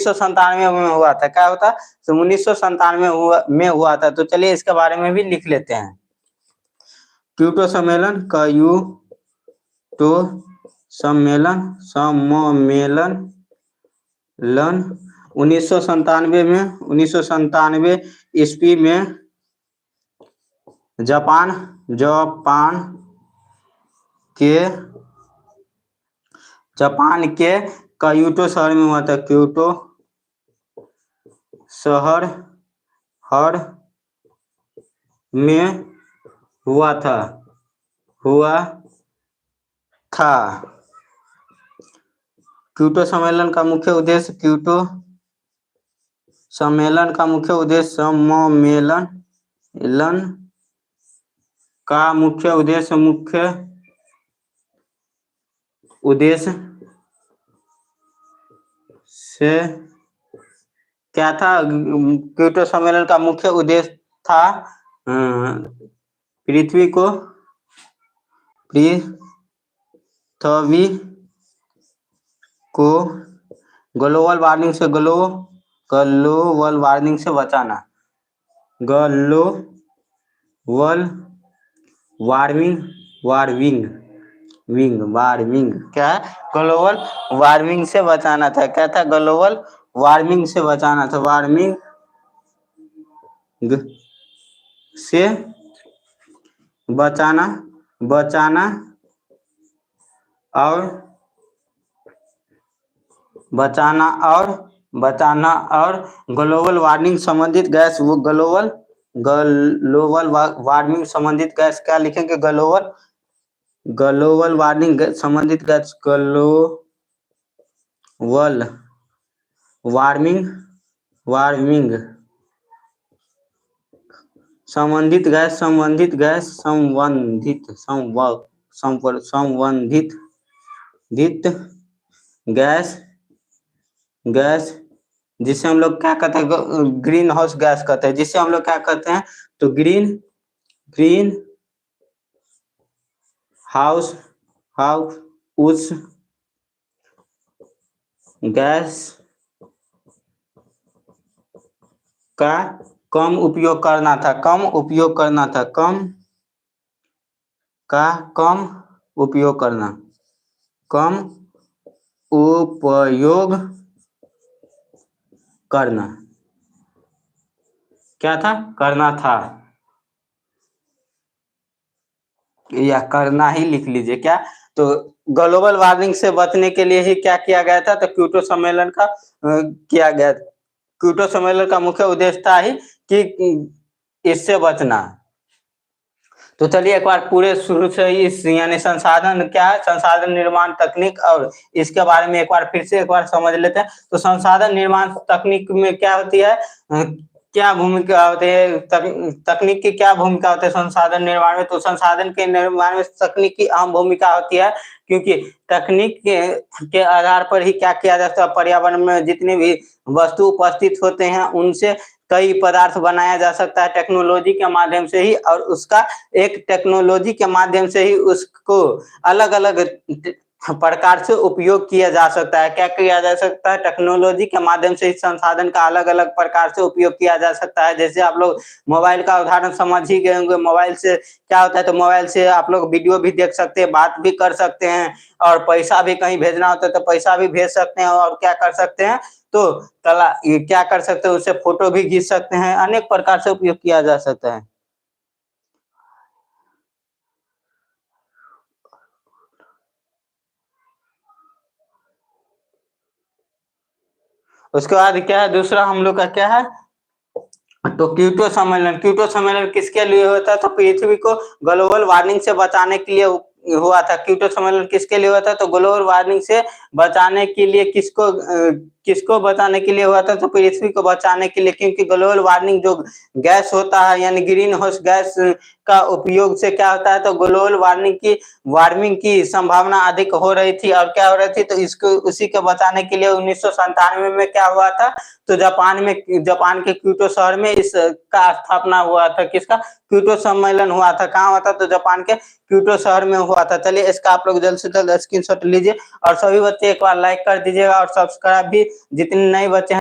1997 में हुआ था। क्या होता? तो 1997 में हुआ था। तो चलिए इसके बारे में भी लिख लेते हैं। क्योटो सम्मेलन, क्योटो सम्मेलन, लन 1997 में, 1997 ईस्वी में जापान के क्योटो शहर में हुआ था। क्योटो शहर में हुआ था। क्योटो सम्मेलन का मुख्य उद्देश्य, क्योटो सम्मेलन का मुख्य उद्देश्य, सम्मेलन का मुख्य उद्देश्य से क्या था? क्योटो सम्मेलन का मुख्य उद्देश्य था पृथ्वी को ग्लोबल वार्मिंग से बचाना। ग्लोबल वार्मिंग क्या है? ग्लोबल वार्मिंग से बचाना था। क्या था? ग्लोबल वार्मिंग से बचाना था। वार्मिंग से बचाना और ग्लोबल वार्मिंग संबंधित गैस, वो ग्लोबल वार्मिंग संबंधित गैस क्या लिखेंगे? ग्लोबल वार्मिंग संबंधित गैस, ग्लोबल वार्मिंग संबंधित गैस जिसे हम लोग क्या कहते हैं? ग्रीन हाउस गैस कहते हैं। जिसे हम लोग क्या कहते हैं? तो ग्रीन हाउस उस गैस का कम उपयोग करना था। कम उपयोग करना। क्या था? करना था या करना ही लिख लीजिए। क्या? तो ग्लोबल वार्मिंग से बचने के लिए ही क्या किया गया था? तो क्योटो सम्मेलन का किया गया। क्योटो सम्मेलन का मुख्य उद्देश्य था ही कि इससे बचना। तो चलिए एक बार पूरे शुरू से ही इस यानी संसाधन क्या है, संसाधन निर्माण तकनीक, और इसके बारे में एक बार फिर से एक बार समझ लेते हैं। तो संसाधन निर्माण तकनीक में क्या होती है, क्या भूमिका होती है, तकनीक की क्या भूमिका होती है संसाधन निर्माण में? तो संसाधन के निर्माण में तकनीक की अहम भूमिका होती है, क्योंकि तकनीक के आधार पर ही क्या किया जाता है, पर्यावरण में जितने भी वस्तु उपस्थित होते हैं उनसे कई पदार्थ बनाया जा सकता है टेक्नोलॉजी के माध्यम से ही, और उसका एक टेक्नोलॉजी के माध्यम से ही उसको अलग अलग प्रकार से उपयोग किया जा सकता है। क्या किया जा सकता है? टेक्नोलॉजी के माध्यम से इस संसाधन का अलग अलग प्रकार से उपयोग किया जा सकता है। जैसे आप लोग मोबाइल का उदाहरण समझ ही गए होंगे। मोबाइल से क्या होता है? तो मोबाइल से आप लोग वीडियो भी देख सकते हैं, बात भी कर सकते हैं, और पैसा भी कहीं भेजना होता है तो पैसा भी भेज सकते हैं, और क्या कर सकते हैं? तो ये क्या कर सकते हैं? उससे फोटो भी खींच सकते हैं। अनेक प्रकार से उपयोग किया जा सकता है। उसके बाद क्या है? दूसरा हम लोग का क्या है? तो क्योटो सम्मेलन किसके लिए होता है? तो पृथ्वी को ग्लोबल वार्मिंग से बचाने के लिए हुआ था। क्योटो सम्मेलन किसके लिए हुआ था? तो ग्लोबल वार्मिंग से बचाने के लिए किसको बचाने के लिए हुआ था? तो पृथ्वी को बचाने के लिए, क्योंकि ग्लोबल वार्मिंग जो गैस होता है यानी ग्रीन हाउस गैस का उपयोग से क्या होता है? तो ग्लोबल वार्मिंग की संभावना अधिक हो रही थी। और क्या हो रही थी? तो इसको उसी को बचाने के लिए 1997 में क्या हुआ था? तो जापान के क्योटो शहर में इसका स्थापना हुआ था। किसका? क्योटो सम्मेलन हुआ था। कहाँ हुआ था? तो जापान के क्योटो शहर में हुआ था। चलिए इसका आप लोग जल्द से जल्द स्क्रीनशॉट लीजिए, और सभी बच्चों बच्चे एक बार लाइक कर दीजिएगा और सब्सक्राइब भी जितने नए बच्चे हैं